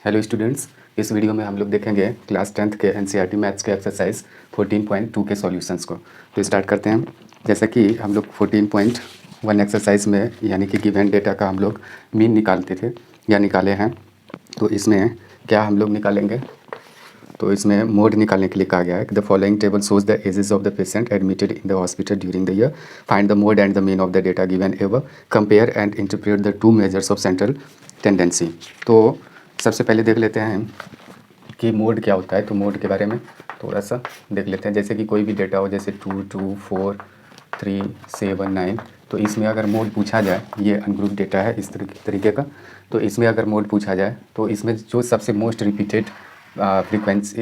Hello students, इस video में हम लोग देखेंगे क्लास 10th के एनसीईआरटी मैथ्स के एक्सरसाइज 14.2 के सॉल्यूशंस को। तो स्टार्ट करते हैं। जैसा कि हम लोग 14.1 एक्सरसाइज में यानी कि गिवन डेटा का हम लोग मीन निकालते थे या निकाले हैं। तो इसमें क्या हम लोग निकालेंगे, तो इसमें मोड निकालने के लिए कहा गया है कि the following table shows the ages of the patient admitted in the hospital during the year, find the mode and the mean of the data given ever, compare and interpret the two measures of central tendency. तो सबसे पहले देख लेते हैं कि mode क्या होता है। तो मोड के बारे में थोड़ा सा देख लेते हैं। जैसे कि कोई भी डेटा हो, जैसे 2, 2, 4, 3, 7, 9, तो इसमें अगर मोड पूछा जाए, ये अनग्रुप डेटा है इस तरीके का। तो इसमें अगर मोड पूछा जाए तो इसमें जो सबसे मोस्ट रिपीटेड फ्रीक्वेंसी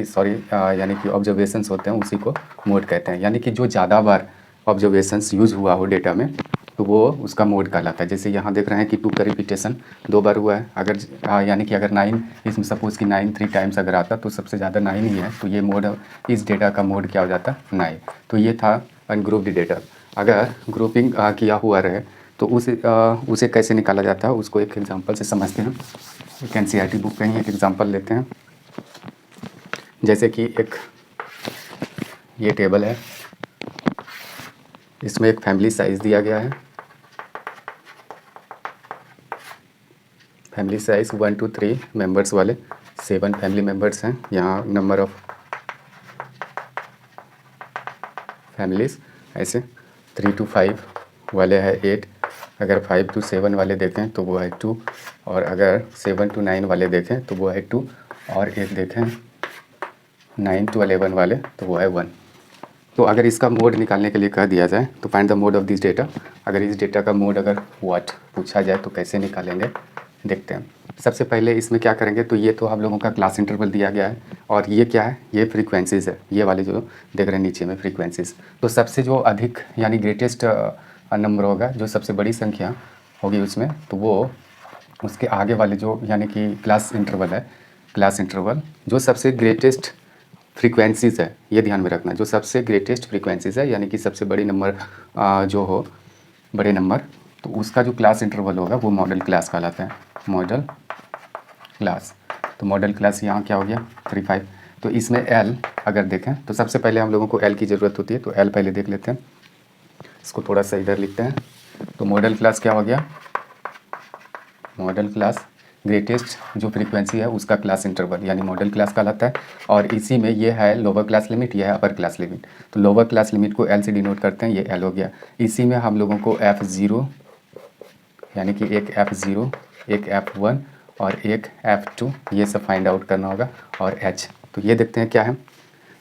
यानी कि ऑब्जर्वेशंस होते हैं उसी को मोड कहते हैं। यानी कि जो ज़्यादा बार ऑब्जर्वेशंस यूज़ हुआ हो डेटा में तो वो उसका मोड कहलाता है। जैसे यहाँ देख रहे हैं कि 2 का रिपीटेशन 2 बार हुआ है। अगर यानी कि अगर 9, इसमें सपोज़ कि 9 3 टाइम्स अगर आता तो सबसे ज़्यादा 9 ही है, तो ये मोड, इस डेटा का मोड क्या हो जाता, 9। तो ये था अनग्रुप्ड डेटा। अगर ग्रुपिंग किया हुआ रहे तो उसे कैसे निकाला जाता है उसको एक एग्जांपल से समझते हैं। एक एनसीईआरटी बुक का ही एक एग्जांपल लेते हैं। जैसे कि एक ये टेबल है, इसमें एक फैमिली साइज़ दिया गया है। फैमिली साइज़ 1 to 3 मेंबर्स वाले 7 फैमिली मेंबर्स हैं। यहाँ नंबर ऑफ़ फैमिलीज़ ऐसे 3 to 5 वाले है 8। अगर 5 to 7 वाले देखें तो वो है 2, और अगर 7 to 9 वाले देखें तो वो है 2, और एक देखें 9 to 11 वाले तो वो है 1। तो अगर इसका मोड निकालने के लिए कह दिया जाए तो find the mode of this data. अगर इस डेटा का मोड अगर व्हाट पूछा जाए तो कैसे निकालेंगे, देखते हैं। सबसे पहले इसमें क्या करेंगे, तो ये तो हम लोगों का क्लास इंटरवल दिया गया है, और ये क्या है, ये फ्रीक्वेंसीज़ है। ये वाले जो देख रहे हैं नीचे में फ्रीक्वेंसीज़, तो सबसे जो अधिक यानी ग्रेटेस्ट नंबर होगा, जो सबसे बड़ी संख्या होगी उसमें, तो वो उसके आगे वाले जो यानी कि क्लास इंटरवल है, क्लास इंटरवल जो सबसे ग्रेटेस्ट फ्रीक्वेंसीज़ है, ये ध्यान में रखना। जो सबसे ग्रेटेस्ट फ्रीक्वेंसीज़ है यानी कि सबसे बड़ी नंबर जो हो, बड़े नंबर, तो उसका जो क्लास इंटरवल होगा वो मॉडल क्लास कहलाता है। मॉडल क्लास, तो मॉडल क्लास यहाँ क्या हो गया 3, 5। तो इसमें एल अगर देखें तो सबसे पहले हम लोगों को एल की ज़रूरत होती है, तो एल पहले देख लेते हैं। इसको थोड़ा सा इधर लिखते हैं। तो मॉडल क्लास क्या हो गया, मॉडल क्लास ग्रेटेस्ट जो फ्रीक्वेंसी है उसका क्लास इंटरवल यानी मॉडल क्लास कहलाता है। और इसी में ये है लोअर क्लास लिमिट, ये है अपर क्लास लिमिट। तो लोअर क्लास लिमिट को एल से डिनोट करते हैं, ये एल हो गया। इसी में हम लोगों को F0 यानी कि एक F0, एक F1 और एक F2 ये सब फाइंड आउट करना होगा, और H। तो ये देखते हैं क्या है,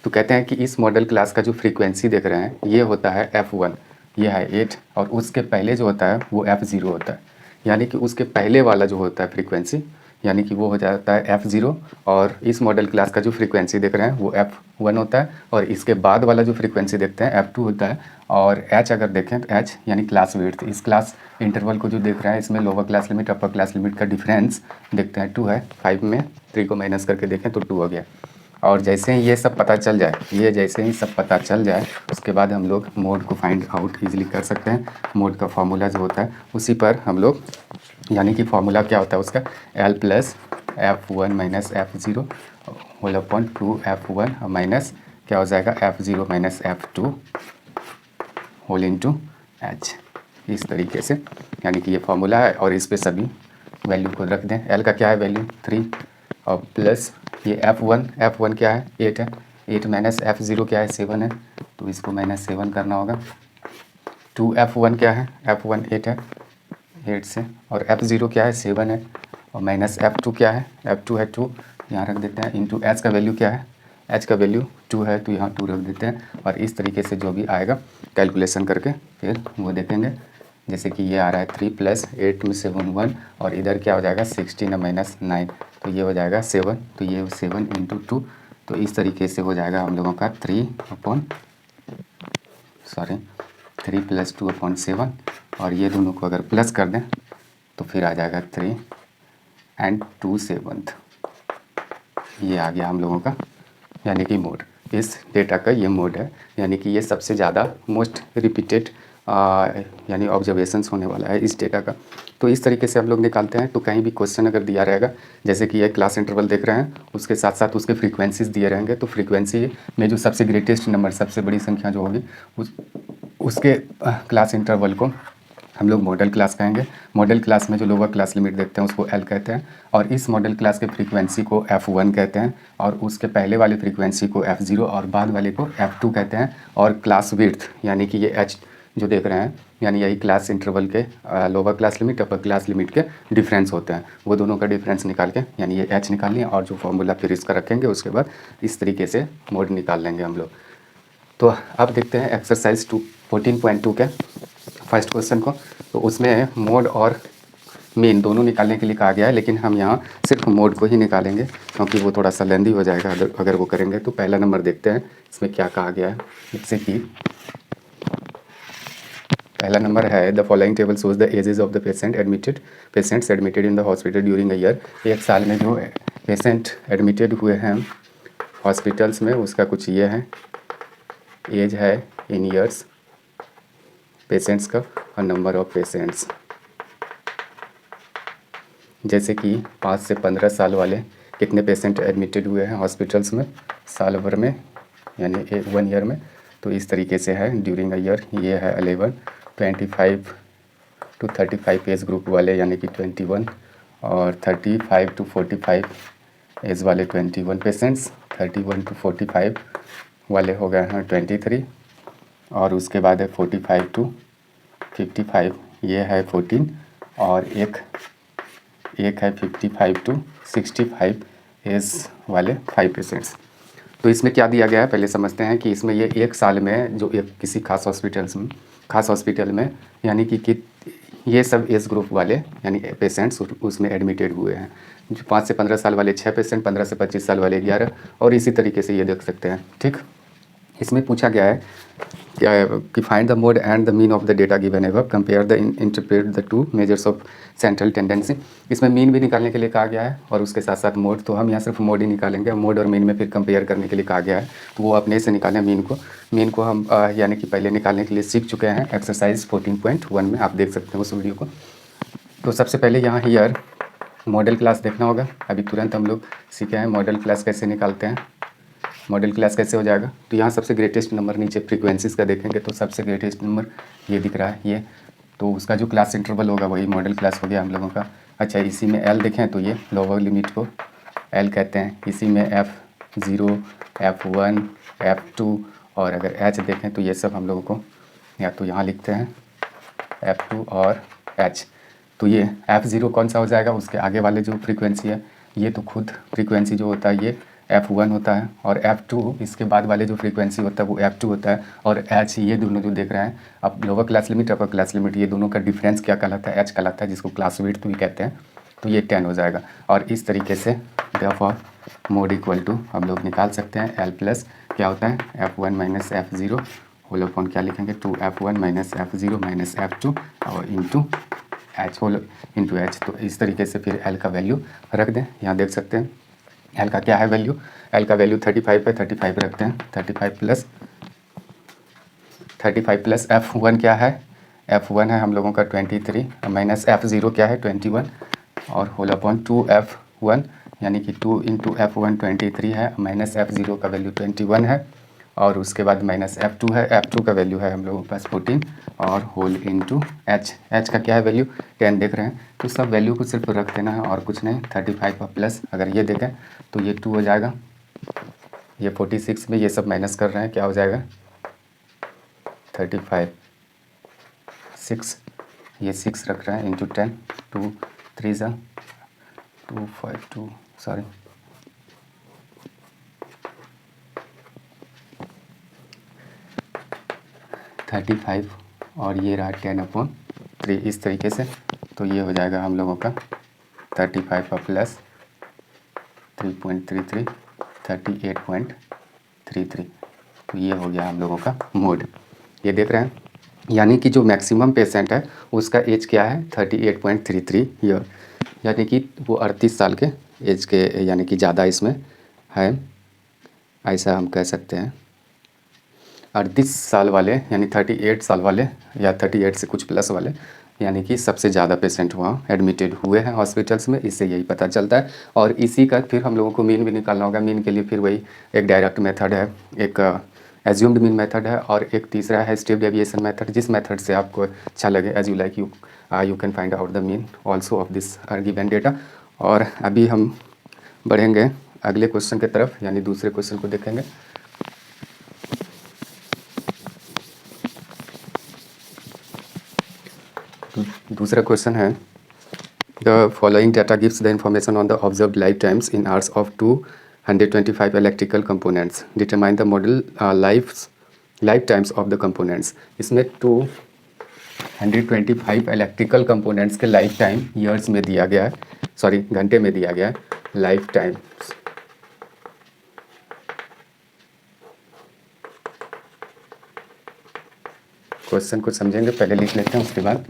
तो कहते हैं कि इस मॉडल क्लास का जो फ्रीक्वेंसी देख रहे हैं ये होता है F1, ये है 8, और उसके पहले जो होता है वो F0 होता है। यानी कि उसके पहले वाला जो होता है फ्रीक्वेंसी यानी कि वो हो जाता है F0, और इस मॉडल क्लास का जो फ्रीक्वेंसी देख रहे हैं वो F1 होता है, और इसके बाद वाला जो फ्रीक्वेंसी देखते हैं F2 होता है। और H अगर देखें तो H यानी क्लास विड्थ, इस क्लास इंटरवल को जो देख रहे हैं इसमें lower class limit upper class limit का डिफरेंस देखते हैं 2 है। 5 में 3 को माइनस करके देखें तो 2 हो गया। और जैसे ही ये सब पता चल जाए, ये जैसे ही सब पता चल जाए उसके बाद हम लोग मोड को फाइंड आउट इजीली कर सकते हैं। मोड का फार्मूला जो होता है उसी पर हम लोग, यानी कि फार्मूला क्या होता है उसका, L plus F1 minus F0 whole upon 2F1 minus क्या हो जाएगा F0 minus F2 whole into H। इस तरीके से यानी कि ये फार्मूला है, और इस पे सभी वैल्यू को रख दें। L का क्या है वैल्यू 3, और प्लस ये F1 क्या है 8 है, 8 माइनस F0 क्या है 7 है, तो इसको माइनस 7 करना होगा। 2F1 क्या है, F1 8 है 8 से, और F0 क्या है 7 है, और माइनस F2 क्या है, F2 है 2, यहाँ रख देते हैं, इंटू H का वैल्यू क्या है, H का वैल्यू 2 है तो यहाँ 2 रख देते हैं। और इस तरीके से जो भी आएगा कैलकुलेशन करके फिर वो देखेंगे। जैसे कि ये आ रहा है 3 प्लस 8 2 7 1, और इधर क्या हो जाएगा 16 माइनस 9, तो ये हो जाएगा 7, तो ये 7 इंटू 2, तो इस तरीके से हो जाएगा हम लोगों का 3 प्लस 2 अपॉन 7, और ये दोनों को अगर प्लस कर दें तो फिर आ जाएगा 3 एंड 2 7, ये आ गया हम लोगों का यानी कि मोड। इस डेटा का ये मोड है, यानी कि ये सबसे ज़्यादा मोस्ट रिपीटेड यानी ऑब्जर्वेशंस होने वाला है इस डेटा का। तो इस तरीके से हम लोग निकालते हैं। तो कहीं भी क्वेश्चन अगर दिया रहेगा, जैसे कि ये क्लास इंटरवल देख रहे हैं, उसके साथ साथ उसके फ्रीक्वेंसीज दिए रहेंगे, तो फ्रीक्वेंसी में जो सबसे ग्रेटेस्ट नंबर, सबसे बड़ी संख्या जो होगी उसके क्लास इंटरवल को हम लोग मॉडल क्लास कहेंगे। मॉडल क्लास में जो लोअर क्लास लिमिट देखते हैं उसको एल कहते हैं, और इस मॉडल क्लास के फ्रीक्वेंसी को F1 कहते हैं, और उसके पहले वाले फ्रीक्वेंसी को F0 और बाद वाले को F2 कहते हैं। और क्लास विड्थ यानी कि ये H जो देख रहे हैं, यानी यही क्लास इंटरवल के lower class limit upper class limit के डिफरेंस होते हैं। वो दोनों का डिफरेंस निकाल के, यानी ये H निकाल लें, और जो फॉर्मूला फिर इसका रखेंगे, उसके बाद इस तरीके से मोड निकाल लेंगे हम लोग। तो अब देखते हैं एक्सरसाइज 14.2 के फर्स्ट क्वेश्चन को। तो उसमें मोड और मीन दोनों निकालने के लिए कहा गया है, लेकिन हम यहाँ सिर्फ मोड को ही निकालेंगे क्योंकि वो थोड़ा सा लेंदी हो जाएगा अगर वो करेंगे। तो पहला नंबर देखते हैं इसमें क्या कहा गया है। जैसे कि पहला नंबर है, the following table shows the ages of the patients admitted in the hospital during a year. एक साल में जो पेशेंट एडमिटेड हुए हैं हॉस्पिटल्स में, उसका कुछ ये है, एज है इन ईयर्स पेशेंट्स का, और नंबर ऑफ पेशेंट्स। जैसे कि 5 से 15 साल वाले कितने पेशेंट एडमिटेड हुए हैं हॉस्पिटल्स में साल भर में, यानी 1 ईयर में। तो इस तरीके से है ड्यूरिंग अ ईयर, ये है 11। 25 to 35 एज ग्रुप वाले यानी कि 21, और 35 to 45 एज वाले 21 पेशेंट्स। 31 to 45 वाले हो गए हैं 23, और उसके बाद है 45 to 55, ये है 14, और एक है 55 to 65 एज वाले 5 पेशेंट्स। तो इसमें क्या दिया गया है पहले समझते हैं कि इसमें ये एक साल में जो एक किसी खास हॉस्पिटल में यानी कि ये सब एज ग्रुप वाले यानी पेशेंट्स उसमें एडमिटेड हुए हैं। जो 5 से 15 साल वाले 6 पेशेंट, 15 से 25 साल वाले 11, और इसी तरीके से ये देख सकते हैं। ठीक, इसमें पूछा गया है क्या है कि find the mode and the mean of the data given above, compare the interpret the two measures of central tendency. इसमें मीन भी निकालने के लिए कहा गया है और उसके साथ साथ मोड। तो हम यहाँ सिर्फ मोड ही निकालेंगे, मोड और मीन में फिर कंपेयर करने के लिए कहा गया है, तो वो अपने से निकालें मीन को हम यानी कि पहले निकालने के लिए सीख चुके हैं एक्सरसाइज 14.1 में, आप देख सकते हैं उस वीडियो को। तो सबसे पहले यहाँ ईयर मॉडल क्लास देखना होगा। अभी तुरंत हम लोग सीखे हैं मॉडल क्लास कैसे निकालते हैं। मॉडल क्लास कैसे हो जाएगा, तो यहाँ सबसे ग्रेटेस्ट नंबर नीचे फ्रीक्वेंसीज का देखेंगे तो सबसे ग्रेटेस्ट नंबर ये दिख रहा है ये, तो उसका जो क्लास इंटरवल होगा वही मॉडल क्लास हो गया हम लोगों का। अच्छा, इसी में एल देखें तो ये लोअर लिमिट को एल कहते हैं। इसी में F0, F1, F2, और अगर H देखें तो ये सब हम लोगों को या तो यहाँ लिखते हैं F2 और H। तो ये F0 कौन सा हो जाएगा, उसके आगे वाले जो फ्रीक्वेंसी है, ये तो खुद फ्रीक्वेंसी जो होता है ये F1 होता है, और F2 इसके बाद वाले जो फ्रीक्वेंसी होता है वो F2 होता है, और H ये दोनों जो देख रहे हैं अब lower class limit upper class limit, ये दोनों का डिफरेंस क्या कहलाता है, H कहलाता है, जिसको क्लास विड्थ भी कहते हैं। तो ये 10 हो जाएगा, और इस तरीके से देयरफॉर मोड इक्वल टू हम लोग निकाल सकते हैं L प्लस क्या होता है F1 minus F0 whole upon क्या लिखेंगे 2F1 minus F0 minus F2 और into H whole into H। तो इस तरीके से फिर L का वैल्यू रख दें। यहाँ देख सकते हैं L का क्या है वैल्यू, L का वैल्यू 35 है, 35 रखते हैं। 35 प्लस F1 क्या है, F1 है हम लोगों का 23 माइनस F0 क्या है 21, और होल अपॉन 2F1 यानी कि 2 इंटू F1 23 है, माइनस F0 का वैल्यू 21 है, और उसके बाद माइनस F2 है, F2 का वैल्यू है हम लोगों के पास 14, और होल इंटू H का क्या है वैल्यू 10 देख रहे हैं। तो सब वैल्यू को सिर्फ रख देना है और कुछ नहीं। 35 का प्लस अगर ये देखें तो ये 2 हो जाएगा, ये 46 में ये सब माइनस कर रहे हैं क्या हो जाएगा 35, 6 ये 6 रख रहे हैं इंटू 10, 2 3 ज़ा 2 5 2 सॉरी 35 और ये रहा 10/3 इस तरीके से। तो ये हो जाएगा हम लोगों का 35 का प्लस 3.33 38.33। तो ये हो गया हम लोगों का मोड। ये देख रहे हैं, यानी कि जो मैक्सिमम पेशेंट है उसका एज क्या है 38.33 ईयर, यानी कि वो 38 साल के एज के यानी कि ज़्यादा इसमें है, ऐसा हम कह सकते हैं। 38 साल वाले यानी 38 साल वाले या 38 से कुछ प्लस वाले यानी कि सबसे ज़्यादा पेशेंट वहाँ एडमिटेड हुए हैं हॉस्पिटल्स में, इससे यही पता चलता है। और इसी का फिर हम लोगों को मीन भी निकालना होगा। मीन के लिए फिर वही एक डायरेक्ट मेथड है, एक एज्यूम्ड मीन मेथड है, और एक तीसरा है स्टेप डेविएशन मेथड। जिस मेथड से आपको अच्छा लगे, as you like, you can find out the mean also of this given data. और अभी हम बढ़ेंगे अगले क्वेश्चन की तरफ, यानी दूसरे क्वेश्चन को देखेंगे। दूसरा क्वेश्चन है, the following data gives the information on the observed life times in hours of 225 electrical components, determine the model life times of the components. इसमें 225 इलेक्ट्रिकल कंपोनेंट्स के लाइफ टाइम ईयर्स में दिया गया है, सॉरी घंटे में दिया गया है लाइफ टाइम। क्वेश्चन को समझेंगे, पहले लिख लेते हैं, उसके बाद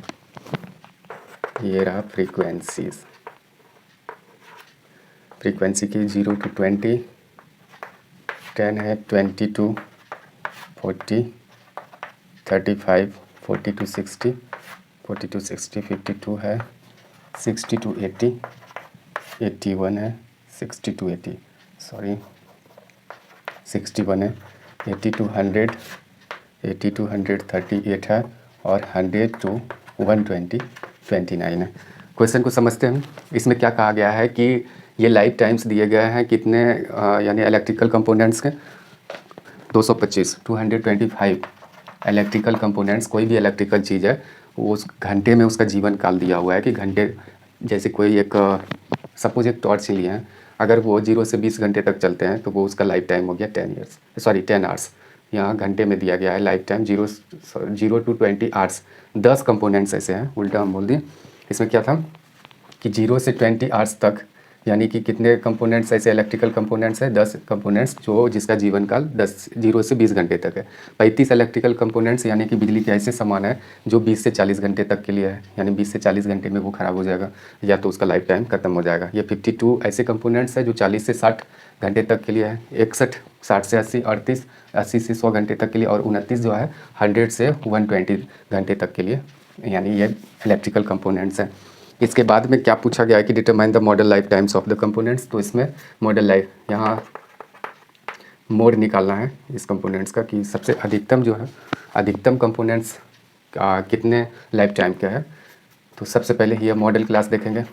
ये रहा फ्रीक्वेंसीज। फ्रीक्वेंसी की 0 to 20, 10 है, 20 to 40, 35, 40 to 60, 40 to 60, 52 है, 60 to 80, 81 है, 60 to 80, सॉरी 61 है, 80 to 100, 80 to 138 है, और 100 to 120, 29 है। क्वेश्चन को समझते हैं। इसमें क्या कहा गया है कि ये लाइफ टाइम्स दिए गए हैं कितने, यानी इलेक्ट्रिकल कंपोनेंट्स के 225 इलेक्ट्रिकल कंपोनेंट्स, कोई भी इलेक्ट्रिकल चीज़ है वो उस घंटे में उसका जीवन काल दिया हुआ है कि घंटे, जैसे कोई एक सपोज एक टॉर्च लिए हैं, अगर वो 0 से 20 घंटे तक चलते हैं तो वो उसका लाइफ टाइम हो गया 10 आवर्स। यहाँ घंटे में दिया गया है life time 0 to 20 hours. 10 components ऐसे हैं, उल्टा हम बोल दिए। इसमें क्या था कि 0 से 20 आवर्स तक, यानी कि कितने कंपोनेंट्स ऐसे इलेक्ट्रिकल कंपोनेंट्स हैं, 10 कंपोनेंट्स, जो जिसका जीवन काल 0 से 20 घंटे तक है। 35 इलेक्ट्रिकल कंपोनेंट्स यानी कि बिजली के ऐसे सामान है जो 20 से 40 घंटे तक के लिए है, यानी 20 से 40 घंटे में वो ख़राब हो जाएगा या तो उसका लाइफ टाइम खत्म हो जाएगा। ये 52 ऐसे कंपोनेंट्स है जो 40 से 60 घंटे तक के लिए है, 61 60 से 80, 38 80 से 100 घंटे तक के लिए, और 29 जो है 100 से 120 घंटे तक के लिए, यानी ये इलेक्ट्रिकल कंपोनेंट्स हैं। इसके बाद में क्या पूछा गया है कि determine the model life times of the components. तो इसमें मॉडल लाइफ, यहाँ मोड निकालना है इस कंपोनेंट्स का कि सबसे अधिकतम जो है, अधिकतम कंपोनेंट्स कितने लाइफ टाइम का है। तो सबसे पहले ये मॉडल क्लास देखेंगे।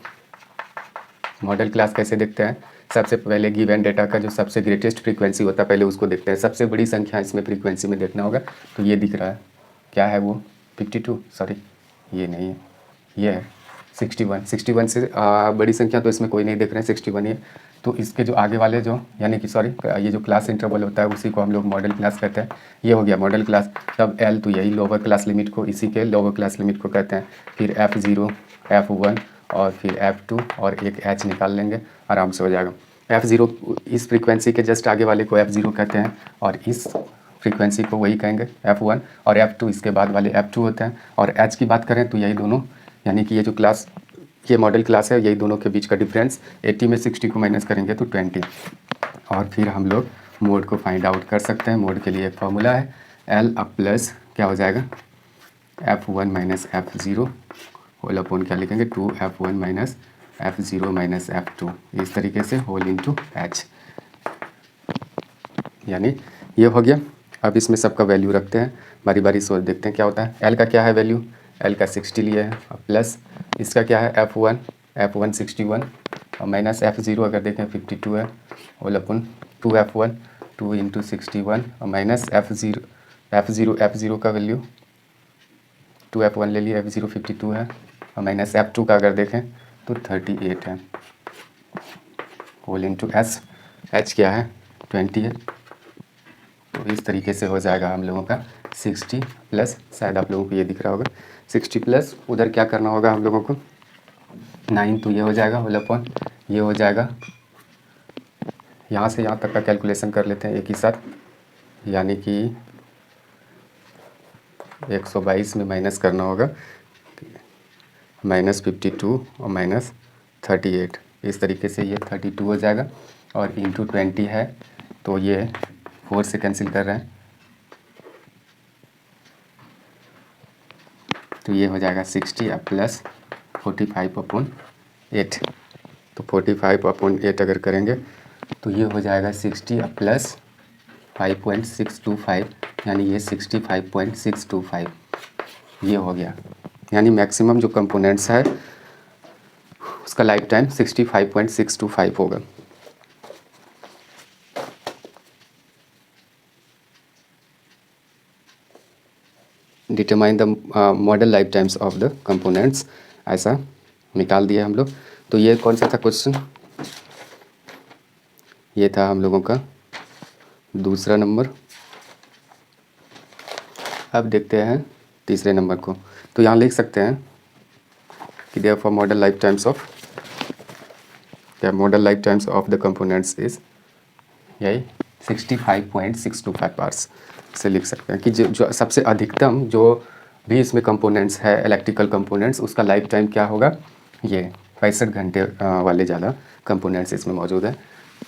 मॉडल क्लास कैसे देखते हैं, सबसे पहले गिवन डेटा का जो सबसे ग्रेटेस्ट फ्रीक्वेंसी होता है पहले उसको देखते हैं। सबसे बड़ी संख्या इसमें फ्रीक्वेंसी में देखना होगा, तो ये दिख रहा है, क्या है वो 52, सॉरी ये नहीं है, ये है 61 से बड़ी संख्या तो इसमें कोई नहीं देख रहे हैं, 61 है। तो इसके जो आगे वाले जो, यानी कि सॉरी ये जो क्लास इंटरवल होता है उसी को हम लोग मॉडल क्लास कहते हैं। ये हो गया मॉडल क्लास। तब L, तो यही लोअर क्लास लिमिट को, इसी के लोअर क्लास लिमिट को कहते हैं। फिर F0, F1 और फिर F2 और एक H निकाल लेंगे, आराम से हो जाएगा। F0 इस फ्रीक्वेंसी के जस्ट आगे वाले को F0 कहते हैं, और इस फ्रीक्वेंसी को वही कहेंगे F1, और F2 इसके बाद वाले F2 होते हैं। और H की बात करें तो यही दोनों, यानी कि ये जो क्लास, ये मॉडल क्लास है, यही दोनों के बीच का डिफरेंस। 80 में 60 को माइनस करेंगे तो 20, और फिर हम लोग मोड को फाइंड आउट कर सकते हैं। मोड के लिए एक फार्मूला है, L अब प्लस क्या हो जाएगा, F1 minus F0 whole upon क्या लिखेंगे, 2F1 minus F0 minus F2, इस तरीके से होल इंटू H, यानी ये हो गया। अब इसमें सबका वैल्यू रखते हैं, बारी बारी सोच देखते हैं क्या होता है। L का क्या है वैल्यू, L का 60 लिए है, और प्लस इसका क्या है F1 61, और माइनस F0 अगर देखें 52 है, होल अपन 2F1 2 इंटू 61, और माइनस F0 का वैल्यू 2F1 ले लिए, F0 52 है, और माइनस F2 का अगर देखें तो 38 है, होल इंटू H क्या है 20 है। तो इस तरीके से हो जाएगा हम लोगों का 60 प्लस, शायद आप लोगों को ये दिख रहा होगा 60 प्लस, उधर क्या करना होगा हम लोगों को 9, तो ये हो जाएगा होल अपॉन, ये हो जाएगा, यहाँ से यहाँ तक का कैलकुलेशन कर लेते हैं एक ही साथ, यानी कि 122 में माइनस करना होगा माइनस 52 और माइनस 38, इस तरीके से ये 32 हो जाएगा, और इंटू 20 है तो ये 4 से कैंसिल कर रहे हैं, तो ये हो जाएगा 60 प्लस 45/8। तो 45/8 अगर करेंगे तो ये हो जाएगा 60 प्लस 5.625, यानी ये 65.625 ये हो गया। यानी मैक्सिमम जो कंपोनेंट्स है उसका लाइफ टाइम 65.625 होगा। Determine the model life times of the components, ऐसा निकाल दिया हम लोग। तो ये कौन सा था क्वेश्चन? ये था हम लोगों का दूसरा नंबर। अब देखते हैं तीसरे नंबर को। तो यहाँ लिख सकते हैं कि therefore model life times of the components is यही 65.625 आवर्स से लिख सकते हैं कि जो सबसे अधिकतम जो भी इसमें कंपोनेंट्स है इलेक्ट्रिकल कंपोनेंट्स, उसका लाइफ टाइम क्या होगा? ये 65 घंटे वाले ज़्यादा कंपोनेंट्स इसमें मौजूद है।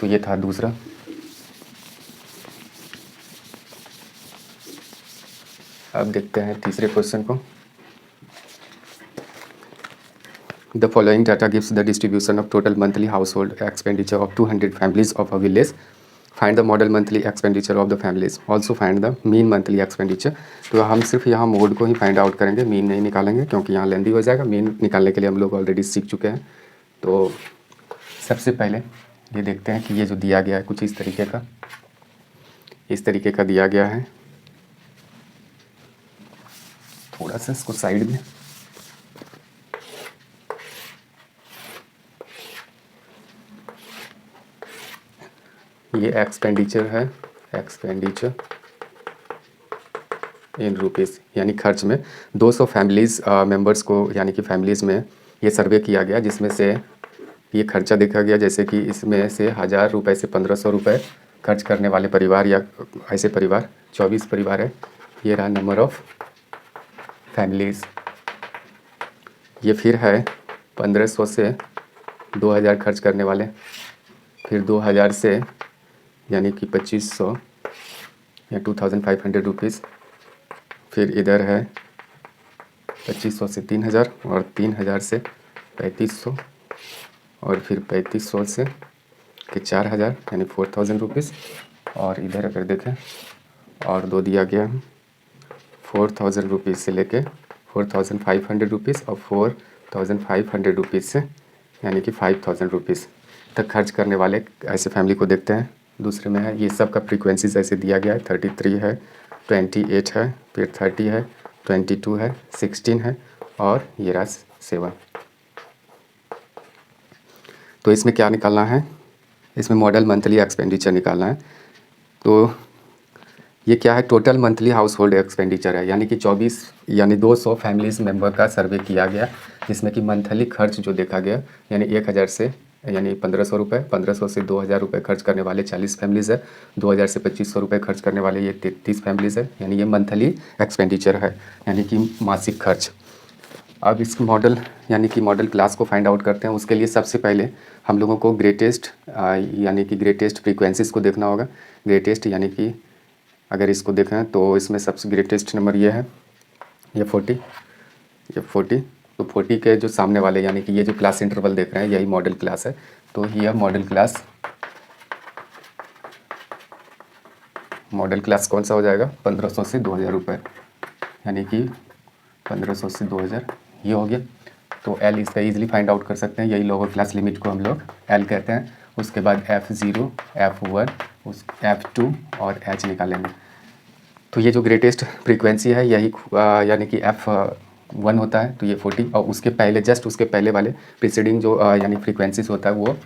तो ये था दूसरा। अब देखते हैं तीसरे क्वेश्चन को। The following data gives the distribution of total monthly household expenditure of 200 families of a village. Find the model monthly expenditure of the families. Also find the mean monthly expenditure. तो हम सिर्फ यहाँ mode को ही find out करेंगे, mean नहीं निकालेंगे क्योंकि यहाँ लेंदी हो जाएगा। मीन निकालने के लिए हम लोग ऑलरेडी सीख चुके हैं। तो सबसे पहले ये देखते हैं कि ये जो दिया गया है कुछ इस तरीके का दिया गया है। थोड़ा सा इसको साइड में, ये एक्सपेंडिचर है, एक्सपेंडिचर इन रुपीज़, यानी खर्च में 200 फैमिलीज़ मेंबर्स को, यानी कि फैमिलीज़ में ये सर्वे किया गया, जिसमें से ये खर्चा देखा गया। जैसे कि इसमें से 1000 रुपये से 1500 रुपये खर्च करने वाले परिवार या ऐसे परिवार 24 परिवार है। ये रहा नंबर ऑफ़ फैमिलीज़। ये फिर है 1500 से 2000 खर्च करने वाले, फिर 2000 से यानी कि 2500 या 2500 रुपीज़, फिर इधर है 2500 से 3000 और 3000 से 3500 और फिर 3500 से कि 4000 यानी 4000 रुपीज़। और इधर अगर देखें और दो दिया गया है 4000 रुपीज़ से लेके 4500 रुपीज़ और 4500 रुपीज़ से यानी कि 5000 रुपीज़ तक खर्च करने वाले ऐसे फैमिली को देखते हैं। दूसरे में है ये सब का फ्रीक्वेंसीज ऐसे दिया गया है, 33 है, 28 है, फिर 30 है, 22 है, 16 है और ये रहा 7। तो इसमें क्या निकालना है? इसमें मॉडल मंथली एक्सपेंडिचर निकालना है। तो ये क्या है? Total monthly house hold expenditure है, यानी कि 200 फैमिलीज मेंबर का सर्वे किया गया, जिसमें कि मंथली खर्च जो देखा गया यानी 1000 से यानी 1500 रुपये, 1500 से 2000 रुपये खर्च करने वाले 40 फैमिलीज़ है, 2000 से 2500 रुपये खर्च करने वाले ये 33 फैमिलीज़ है, यानी ये मंथली एक्सपेंडिचर है, यानी कि मासिक खर्च। अब इस मॉडल यानी कि मॉडल क्लास को फाइंड आउट करते हैं। उसके लिए सबसे पहले हम लोगों को ग्रेटेस्ट यानी कि ग्रेटेस्ट फ्रीक्वेंसीज़ को देखना होगा। ग्रेटेस्ट यानी कि अगर इसको देखें तो इसमें सबसे ग्रेटेस्ट नंबर ये है, ये 40, ये 40। तो 40 के जो सामने वाले यानी कि ये जो क्लास इंटरवल देख रहे हैं यही मॉडल क्लास है। तो ये मॉडल क्लास कौन सा हो जाएगा? 1500 से 2000 रुपये, यानी कि 1500 से 2000 ये हो गया। तो एल इसका ईजिली फाइंड आउट कर सकते हैं, यही लोअर क्लास लिमिट को हम लोग एल कहते हैं। उसके बाद F0, F1, उस F2 और H निकालेंगे। तो ये जो ग्रेटेस्ट फ्रीक्वेंसी है यही यानी कि F1 होता है, तो ये 40। और उसके पहले जस्ट उसके पहले वाले प्रीसीडिंग जो यानी फ्रीक्वेंसीज होता है वो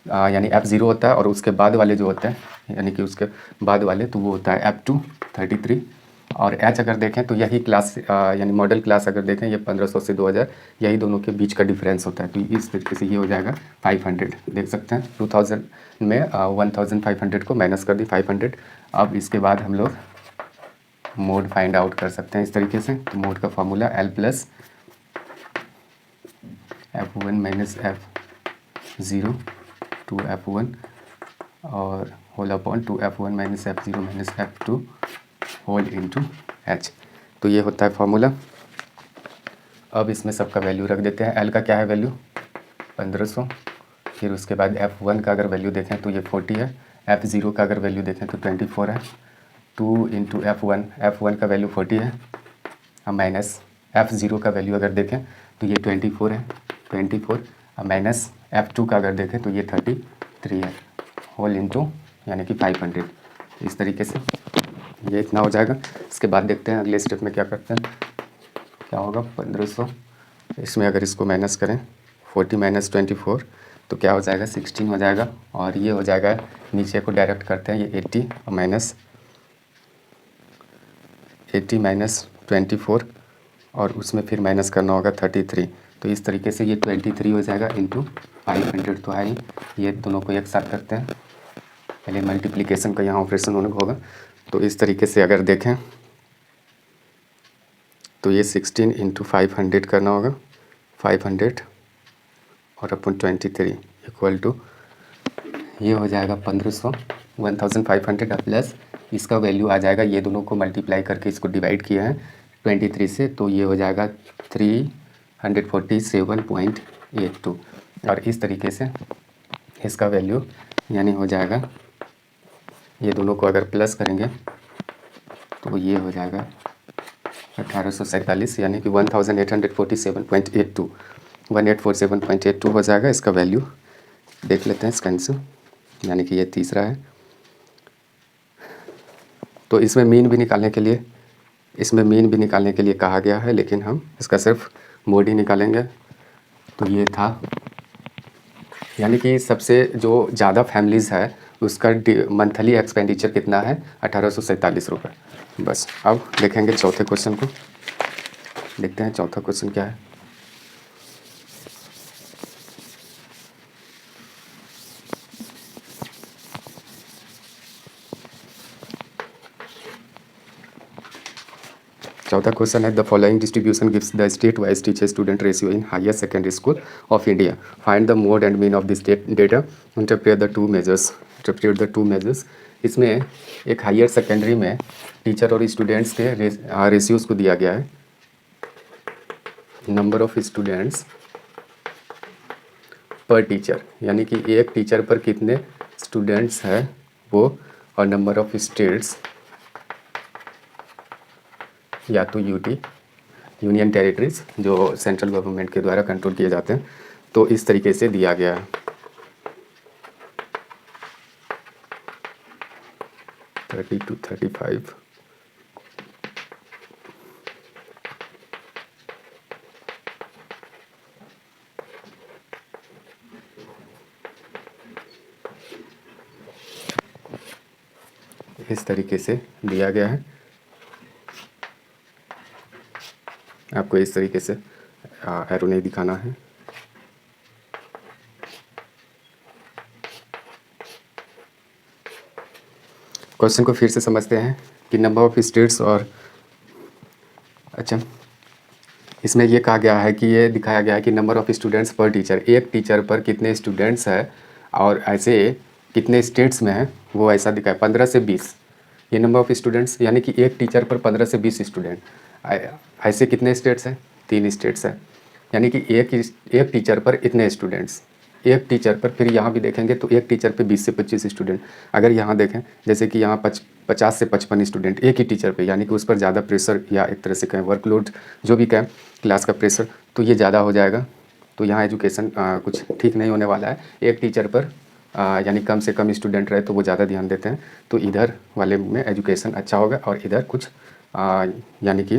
यानी F0 होता है, और उसके बाद वाले जो होते हैं यानी कि उसके बाद वाले तो वो होता है F2 33। और H अगर देखें तो यही क्लास यानी मॉडल क्लास अगर देखें ये 1500 से 2000 यही दोनों के बीच का डिफरेंस होता है। तो इस तरीके से ये हो जाएगा 500। देख सकते हैं 2000 में 1500 को माइनस कर दी 500। अब इसके बाद हम लोग मोड फाइंड आउट कर सकते हैं इस तरीके से। तो मोड का formula L plus F1 minus F0 two F1 और whole upon 2F1 minus F0 minus F2 whole into H। तो ये होता है फार्मूला। अब इसमें सबका वैल्यू रख देते हैं। एल का क्या है वैल्यू 1500। फिर उसके बाद F1 का अगर वैल्यू देखें तो ये 40 है। F0 का अगर वैल्यू देखें तो 24 है। 2 इंटू F1 का वैल्यू 40 है माइनस F0 का वैल्यू अगर देखें तो ये 24 है। 24 माइनस F2 का अगर देखें तो ये 33 है होल इंटू यानी कि 500। इस तरीके से ये इतना हो जाएगा। इसके बाद देखते हैं अगले स्टेप में क्या करते हैं। क्या होगा 1500, इसमें अगर इसको माइनस करें 40 माइनस 24 तो क्या हो जाएगा 16 हो जाएगा। और ये हो जाएगा नीचे को डायरेक्ट करते हैं, ये 80 माइनस 80 माइनस 24 और उसमें फिर माइनस करना होगा 33। तो इस तरीके से ये 23 हो जाएगा इंटू 500 तो है ही। ये दोनों को एक साथ करते हैं, पहले मल्टीप्लिकेशन का यहाँ ऑपरेशन होने होगा। तो इस तरीके से अगर देखें तो ये 16 इंटू 500 करना होगा, 500 और अपन 23 इक्वल टू ये हो जाएगा 1500 1500 प्लस इसका वैल्यू आ जाएगा, ये दोनों को मल्टीप्लाई करके इसको डिवाइड किया है 23 से, तो ये हो जाएगा 347.82। और इस तरीके से इसका वैल्यू यानी हो जाएगा, ये दोनों को अगर प्लस करेंगे तो ये हो जाएगा 1847 यानी कि 1847.82 1847.82 हो जाएगा। इसका वैल्यू देख लेते हैं इसका आंसर, यानी कि ये तीसरा है। तो इसमें मीन भी निकालने के लिए कहा गया है, लेकिन हम इसका सिर्फ मोड ही निकालेंगे। तो ये था, यानी कि सबसे जो ज़्यादा फैमिलीज़ है उसका मंथली एक्सपेंडिचर कितना है 1847 रुपये। बस अब देखेंगे चौथे क्वेश्चन को, देखते हैं चौथा क्वेश्चन क्या है। चौथा क्वेश्चन है the following distribution gives the state wise teacher student ratio in higher secondary school of India, find the mode and mean of this data, interpret the two measures. इसमें एक हायर सेकेंडरी में teacher और students के ratios को दिया गया है, number of students पर टीचर, यानी कि एक टीचर पर कितने स्टूडेंट्स हैं वो, और नंबर ऑफ स्टेट्स या तो यूटी यूनियन टेरिटरीज जो सेंट्रल गवर्नमेंट के द्वारा कंट्रोल किए जाते हैं। तो इस तरीके से दिया गया है 30 to 35। इस तरीके से दिया गया है, आपको इस तरीके से एरो नहीं दिखाना है। क्वेश्चन को फिर से समझते हैं कि नंबर ऑफ स्टेट्स और अच्छा, इसमें ये कहा गया है कि ये दिखाया गया है कि नंबर ऑफ स्टूडेंट्स पर टीचर, एक टीचर पर कितने स्टूडेंट्स हैं और ऐसे कितने स्टेट्स में है वो ऐसा दिखाया 15 से 20। ये नंबर ऑफ स्टूडेंट्स यानी कि एक टीचर पर 15 से 20 स्टूडेंट, ऐसे कितने स्टेट्स हैं 3 स्टेट्स हैं, यानी कि एक टीचर पर इतने स्टूडेंट्स, एक टीचर पर। फिर यहाँ भी देखेंगे तो एक टीचर पे 20 से 25 स्टूडेंट। अगर यहाँ देखें जैसे कि यहाँ 50 से 55 स्टूडेंट एक ही टीचर पे, यानी कि उस पर ज़्यादा प्रेशर या एक तरह से कहें वर्कलोड जो भी कहें क्लास का प्रेशर, तो ये ज़्यादा हो जाएगा। तो यहाँ एजुकेशन कुछ ठीक नहीं होने वाला है। एक टीचर पर यानी कम से कम स्टूडेंट रहे तो वो ज़्यादा ध्यान देते हैं, तो इधर वाले में एजुकेशन अच्छा होगा और इधर कुछ यानी कि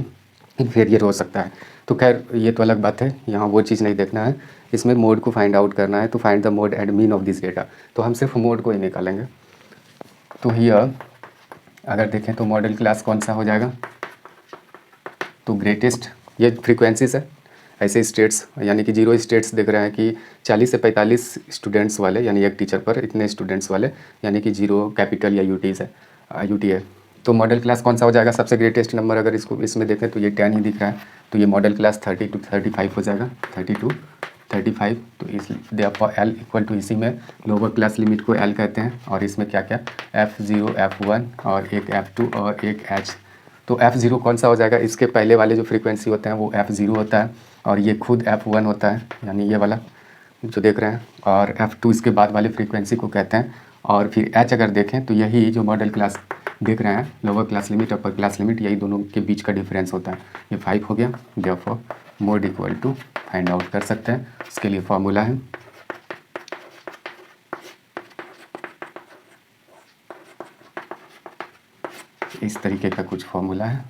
इन्फीरियर हो सकता है। तो खैर ये तो अलग बात है, यहाँ वो चीज़ नहीं देखना है, इसमें मोड को फाइंड आउट करना है। तो find the mode and mean of this data, तो हम सिर्फ मोड को ही निकालेंगे। तो हियर अगर देखें तो मॉडल क्लास कौन सा हो जाएगा, तो ग्रेटेस्ट, ये फ्रीक्वेंसीज है। ऐसे स्टेट्स यानी कि 0 स्टेट्स देख रहे हैं कि 40 से 45 स्टूडेंट्स वाले, यानी एक टीचर पर इतने स्टूडेंट्स वाले, यानी कि 0 कैपिटल या यूटीज़ है, यूटी है। तो मॉडल क्लास कौन सा हो जाएगा, सबसे ग्रेटेस्ट नंबर अगर इसको इसमें देखें तो ये 10 ही दिख रहा है, तो ये मॉडल क्लास 30 to 35 हो जाएगा, 30 to 35। तो इस एल इक्वल टू, इसी में लोअर क्लास लिमिट को एल कहते हैं, और इसमें क्या क्या F0 F1 और एक F2 और एक H। तो F0 कौन सा हो जाएगा, इसके पहले वाले जो फ्रीक्वेंसी होते हैं वो F0 होता है, और ये खुद F1 होता है, यानी ये वाला जो देख रहे हैं, और F2 इसके बाद वाले फ्रीक्वेंसी को कहते हैं। और फिर H अगर देखें तो यही जो मॉडल क्लास देख रहे हैं, lower class limit upper class limit, यही दोनों के बीच का डिफरेंस होता है। ये 5 हो गया, therefore mode equal to find out कर सकते हैं। उसके लिए फॉर्मूला है इस तरीके का कुछ फॉर्मूला है,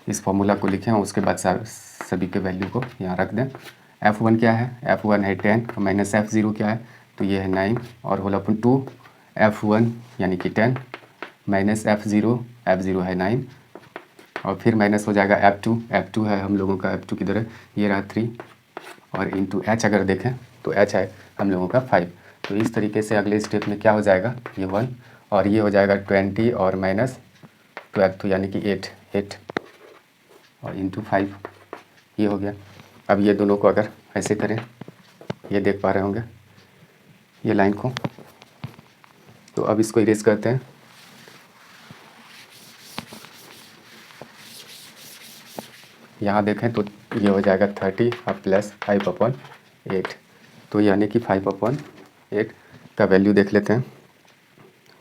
इस फॉर्मूला को लिखें और उसके बाद सभी के वैल्यू को यहाँ रख दें। F1 क्या है, F1 है 10 माइनस F0 क्या है, तो ये है 9 और होल अपन 2 F1 यानी कि 10 माइनस F0 है 9 और फिर माइनस हो जाएगा F2 है हम लोगों का F2 की तरह, ये रहा 3 और इंटू H अगर देखें तो H है हम लोगों का 5। तो इस तरीके से अगले स्टेप में क्या हो जाएगा, ये 1 और ये हो जाएगा 20 और माइनस 12 तो यानी कि 8 और इंटू 5 ये हो गया। अब ये दोनों को अगर ऐसे करें, ये देख पा रहे होंगे ये लाइन को, तो अब इसको इरेज करते हैं। यहाँ देखें तो ये हो जाएगा 30 और प्लस 5/8, तो यानी कि 5/8 का वैल्यू देख लेते हैं।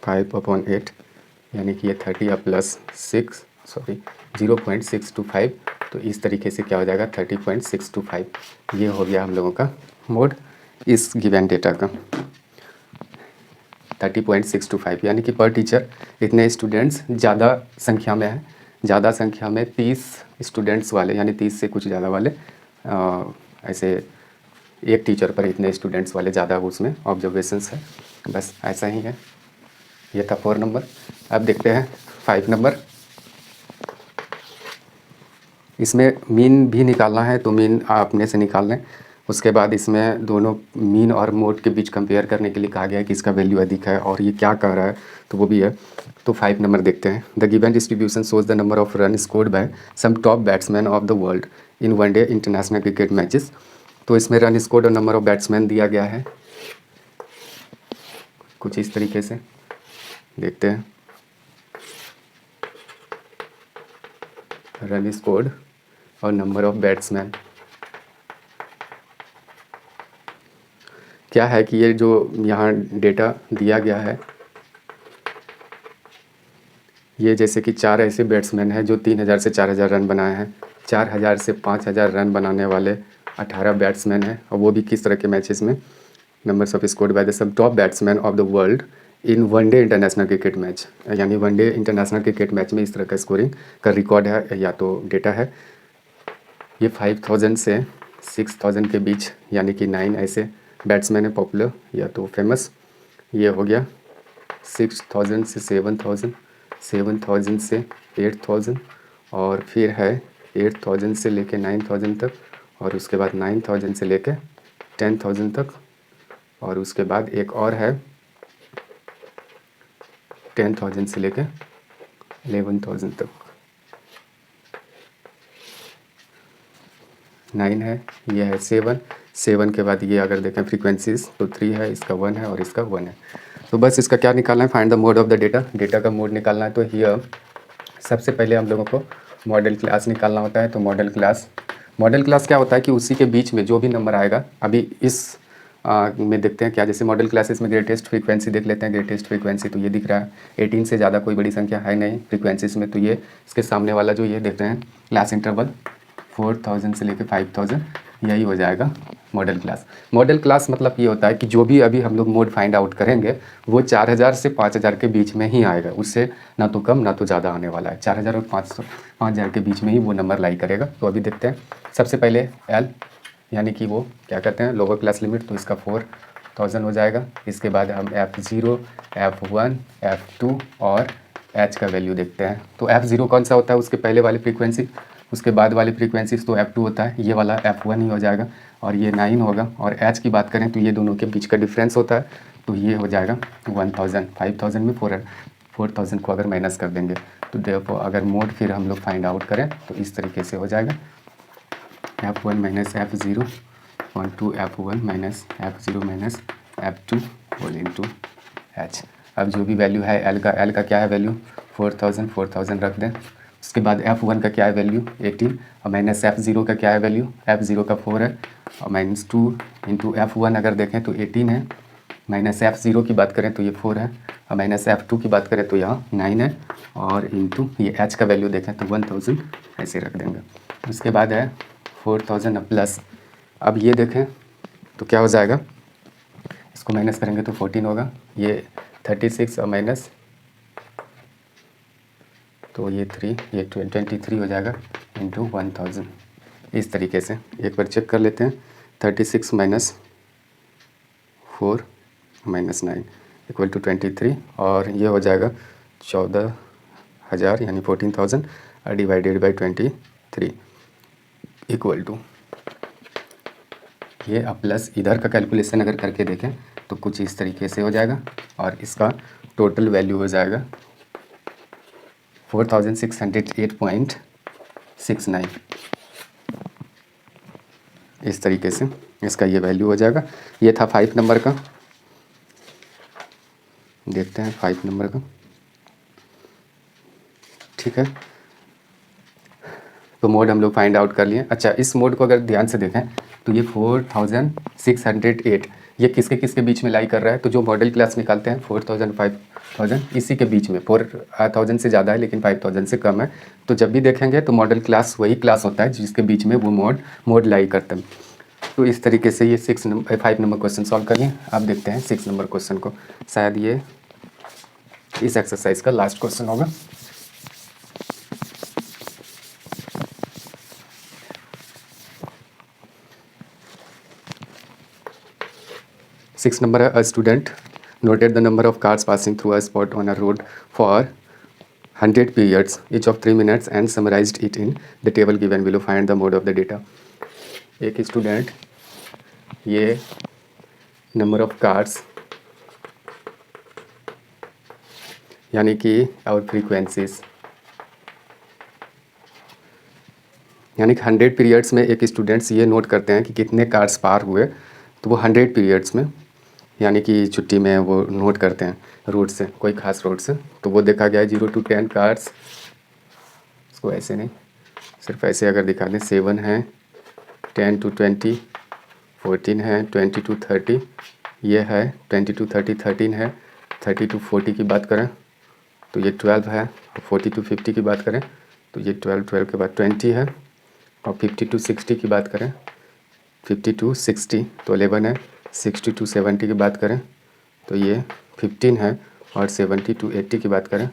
5/8 यानी कि ये 30 और प्लस 0.625, तो इस तरीके से क्या हो जाएगा 30.625। ये हो गया हम लोगों का मोड इस गिवन डेटा का 30.625, यानी कि पर टीचर इतने स्टूडेंट्स ज़्यादा संख्या में है, ज़्यादा संख्या में 30 स्टूडेंट्स वाले, यानी 30 से कुछ ज़्यादा वाले ऐसे एक टीचर पर इतने स्टूडेंट्स वाले ज़्यादा उसमें ऑब्जर्वेशंस है। बस ऐसा ही है। ये था 4 नंबर। अब देखते हैं 5 नंबर। इसमें मीन भी निकालना है, तो मीन आप अपने से निकाल लें। उसके बाद इसमें दोनों मीन और मोड के बीच कंपेयर करने के लिए कहा गया है कि इसका वैल्यू अधिक है और ये क्या कह रहा है, तो वो भी है। तो 5 नंबर देखते हैं। The given distribution shows the number of run scored by some top batsman of the world in one day international cricket matches. तो इसमें रन स्कोर्ड और नंबर ऑफ बैट्समैन दिया गया है कुछ इस तरीके से, देखते हैं। रन स्कोर्ड और नंबर ऑफ बैट्समैन क्या है कि ये जो यहाँ डेटा दिया गया है, ये जैसे कि 4 ऐसे बैट्समैन हैं जो 3000 से 4000 रन बनाए हैं, 4000 से 5000 रन बनाने वाले 18 बैट्समैन हैं, और वो भी किस तरह के मैचेस में। Numbers of scored by the sub top batsman of the world in one day international cricket match, यानी वनडे इंटरनेशनल क्रिकेट मैच में इस तरह का स्कोरिंग का रिकॉर्ड है या तो डेटा है। ये 5000 से 6000 के बीच, यानी कि 9 ऐसे बैट्समैन है पॉपुलर या तो फेमस। ये हो गया 6000 से 7000, 7000 से 8000, और फिर है 8000 से लेके 9000 तक, और उसके बाद 9000 से लेके 10000 तक, और उसके बाद एक और है 10000 से लेके 11000 तक। 9 है, ये है 7 के बाद ये अगर देखें फ्रीक्वेंसीज तो 3 है, इसका 1 है और इसका 1 है। तो बस इसका क्या निकालना है, find the mode of the data, data का मोड निकालना है। तो हियर सबसे पहले हम लोगों को मॉडल क्लास निकालना होता है। तो मॉडल क्लास क्या होता है कि उसी के बीच में जो भी नंबर आएगा, अभी इस में देखते हैं क्या, जैसे मॉडल क्लासेस में ग्रेटेस्ट फ्रीक्वेंसी देख लेते हैं। ग्रेटेस्ट फ्रीक्वेंसी तो ये दिख रहा है, 18 से ज़्यादा कोई बड़ी संख्या है नहीं फ्रीक्वेंसीज में। तो ये इसके सामने वाला जो ये देख रहे हैं क्लास इंटरवल 4000 से लेकर 5000, यही हो जाएगा मॉडल क्लास। मॉडल क्लास मतलब ये होता है कि जो भी अभी हम लोग मोड फाइंड आउट करेंगे वो 4000 से 5000 के बीच में ही आएगा, उससे ना तो कम ना तो ज़्यादा आने वाला है। 4000 और 5000 के बीच में ही वो नंबर लाई करेगा। तो अभी देखते हैं। सबसे पहले एल, यानी कि वो क्या कहते हैं लोअर क्लास लिमिट, तो इसका 4000 हो जाएगा। इसके बाद हम F0, F1, F2 और H का वैल्यू देखते हैं। तो F0 कौन सा होता है, उसके पहले वाली फ्रीक्वेंसी, उसके बाद वाली फ्रीक्वेंसीज तो F2 होता है, ये वाला F1 ही हो जाएगा, और ये 9 होगा। और H की बात करें तो ये दोनों के बीच का डिफरेंस होता है, तो ये हो जाएगा 1000। 5000 में 4000 को अगर माइनस कर देंगे तो देखो अगर मोड फिर हम लोग फाइंड आउट करें तो इस तरीके से हो जाएगा F1 minus F0 two F1 minus F0 minus F2 whole into H। अब जो भी वैल्यू है L का क्या है वैल्यू 4000 रख दें, उसके बाद F1 का क्या है वैल्यू 18 और माइनस F0 का क्या है वैल्यू, F0 का 4 है और -2 इंटू F1 अगर देखें तो 18 है, माइनस F0 की बात करें तो ये 4 है और माइनस F2 की बात करें तो यहाँ 9 है और इंटू ये H का वैल्यू देखें तो 1000 ऐसे रख देंगे। उसके बाद है 4000 प्लस, अब ये देखें तो क्या हो जाएगा, इसको माइनस करेंगे तो 14 होगा, ये 36 और माइनस तो ये 3 ये 23 हो जाएगा इंटू 1000। इस तरीके से एक बार चेक कर लेते हैं, 36 माइनस 4 माइनस 9 इक्वल टू 23 और ये हो जाएगा 14,000 यानी 14,000 डिवाइडेड बाई 23 इक्वल टू ये। अब प्लस इधर का कैलकुलेशन अगर करके देखें तो कुछ इस तरीके से हो जाएगा और इसका टोटल वैल्यू हो जाएगा 4608.69। इस तरीके से इसका ये वैल्यू हो जाएगा। ये था 5 नंबर का, देखते हैं 5 नंबर का, ठीक है। तो मोड हम लोग फाइंड आउट कर लिए। अच्छा, इस मोड को अगर ध्यान से देखें तो ये 4608 ये किसके किसके बीच में लाई कर रहा है, तो जो मॉडल क्लास निकालते हैं 4000 5000 इसी के बीच में, 4000 से ज़्यादा है लेकिन 5000 से कम है, तो जब भी देखेंगे तो मॉडल क्लास वही क्लास होता है जिसके बीच में वो मोड लाई करते हैं। तो इस तरीके से ये 5 नंबर क्वेश्चन सॉल्व करिए। आप देखते हैं 6 नंबर क्वेश्चन को, शायद ये इस एक्सरसाइज का लास्ट क्वेश्चन होगा। सिक्स नंबर है, a student noted the number of cars passing through a spot on a road for 100 periods each of 3 minutes and summarized it in the table given below. Find the mode of the data. एक student ये number of cars यानी कि और frequencies यानी कि 100 periods में एक students ये नोट करते हैं कि कितने कार्स पार हुए, तो वो 100 पीरियड्स में यानी कि छुट्टी में वो नोट करते हैं रोड से, कोई ख़ास रोड से। तो वो देखा गया है 0 to 10 कार्स, इसको ऐसे नहीं सिर्फ ऐसे अगर दिखा दें, 7 है, 10 to 20 14 है, 20 to 30 ये है, 20 to 30 13 है, 30 to 40 की बात करें तो ये 12 है, 40 to 50 की बात करें तो ये 12 के बाद 20 है और 50 to 60 की बात करें 50 to 60 तो 11 है, 60 to 70 की बात करें तो ये 15 है और 70 to 80 की बात करें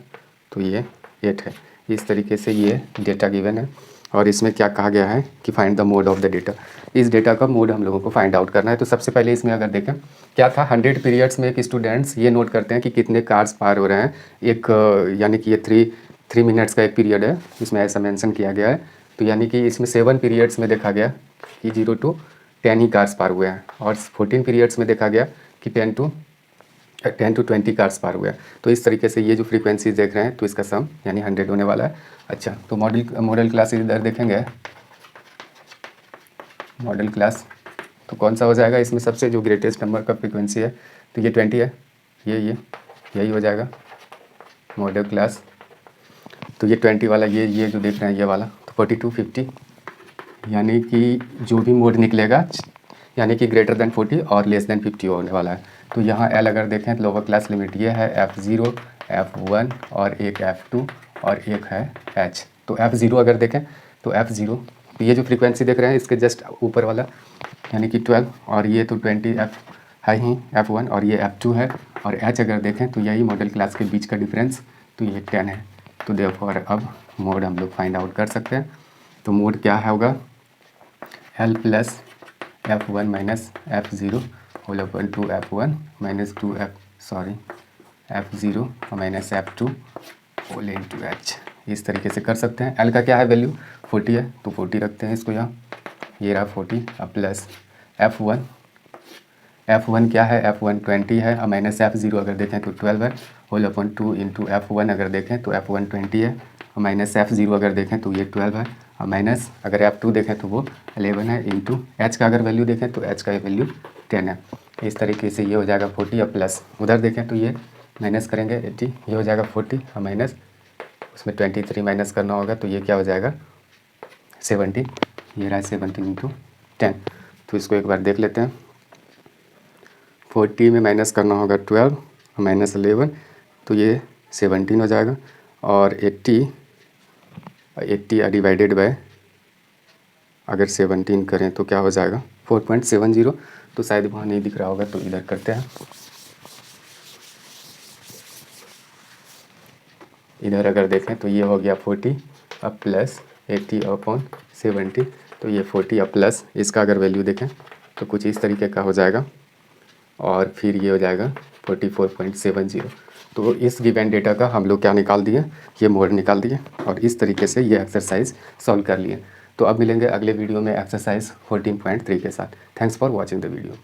तो ये 8 है। इस तरीके से ये डेटा गिवन है और इसमें क्या कहा गया है कि find the mode of the data. इस डेटा का मोड हम लोगों को फाइंड आउट करना है। तो सबसे पहले इसमें अगर देखें क्या था, 100 पीरियड्स में एक स्टूडेंट्स ये नोट करते हैं कि कितने कार्स पार हो रहे हैं, एक यानी कि ये 3 मिनट्स का एक पीरियड है, इसमें ऐसा मेंशन किया गया है। तो यानी कि इसमें 7 पीरियड्स में देखा गया कि 0 to 10 ही कार्स पार हुए हैं और 14 पीरियड्स में देखा गया कि 10 to 20 कार्स पार हुए हैं। तो इस तरीके से ये जो फ्रीक्वेंसी देख रहे हैं तो इसका सम यानी 100 होने वाला है। अच्छा, तो मॉडल क्लास इधर देखेंगे, मॉडल क्लास तो कौन सा हो जाएगा, इसमें सबसे जो ग्रेटेस्ट नंबर का फ्रीक्वेंसी है तो ये 20 है, ये यही हो जाएगा मॉडल क्लास। तो ये 20 वाला ये जो देख रहे हैं ये वाला तो 40 to 50 यानी कि जो भी मोड निकलेगा यानी कि ग्रेटर देन 40 और लेस देन 50 होने वाला है। तो यहाँ एल अगर देखें तो लोअर क्लास लिमिट ये है F0 F1 और एक F2 और एक है H। तो F0 अगर देखें तो F0 तो ये जो फ्रीक्वेंसी देख रहे हैं इसके जस्ट ऊपर वाला यानी कि 12 और ये तो 20 F है ही F1 और ये F2 है और H अगर देखें तो यही मॉडल क्लास के बीच का डिफरेंस तो ये 10 है। तो देयरफॉर अब मोड हम लोग फाइंड आउट कर सकते हैं। तो मोड क्या है होगा L plus F1 minus F0 whole upon 2 F1 minus 2 F0 minus F2 whole into H। इस तरीके से कर सकते हैं। L का क्या है वैल्यू 40 है तो 40 रखते हैं इसको यहाँ, ये रहा 40 अब प्लस F1 क्या है F1 20 है और माइनस F0 अगर देखें तो 12 है होल अपन 2 इंटू F1 अगर देखें तो F1 20 है और माइनस F0 अगर देखें तो ये 12 है और माइनस अगर F2 देखें तो वो 11 है इंटू H का अगर वैल्यू देखें तो H का वैल्यू 10 है। इस तरीके से ये हो जाएगा 40 और प्लस उधर देखें तो ये माइनस करेंगे 80, ये हो जाएगा 40 और माइनस उसमें 23 माइनस करना होगा, तो ये क्या हो जाएगा 17, ये रहा 17 इंटू 10। तो इसको एक बार देख लेते हैं। 40 में माइनस करना होगा 12 माइनस 11, तो ये 17 हो जाएगा। और 80 डिवाइडेड बाय अगर 17 करें तो क्या हो जाएगा 4.70। तो शायद वहाँ नहीं दिख रहा होगा, तो इधर करते हैं। इधर अगर देखें तो ये हो गया 40 अब प्लस 80 अपॉन 70, तो ये 40 अब प्लस इसका अगर वैल्यू देखें तो कुछ इस तरीके का हो जाएगा। और फिर ये हो जाएगा 44.70। तो इस गिवन डेटा का हम लोग क्या निकाल दिए, ये मोड निकाल दिए और इस तरीके से ये एक्सरसाइज सॉल्व कर लिए। तो अब मिलेंगे अगले वीडियो में एक्सरसाइज 14.3 के साथ। Thanks for watching the video.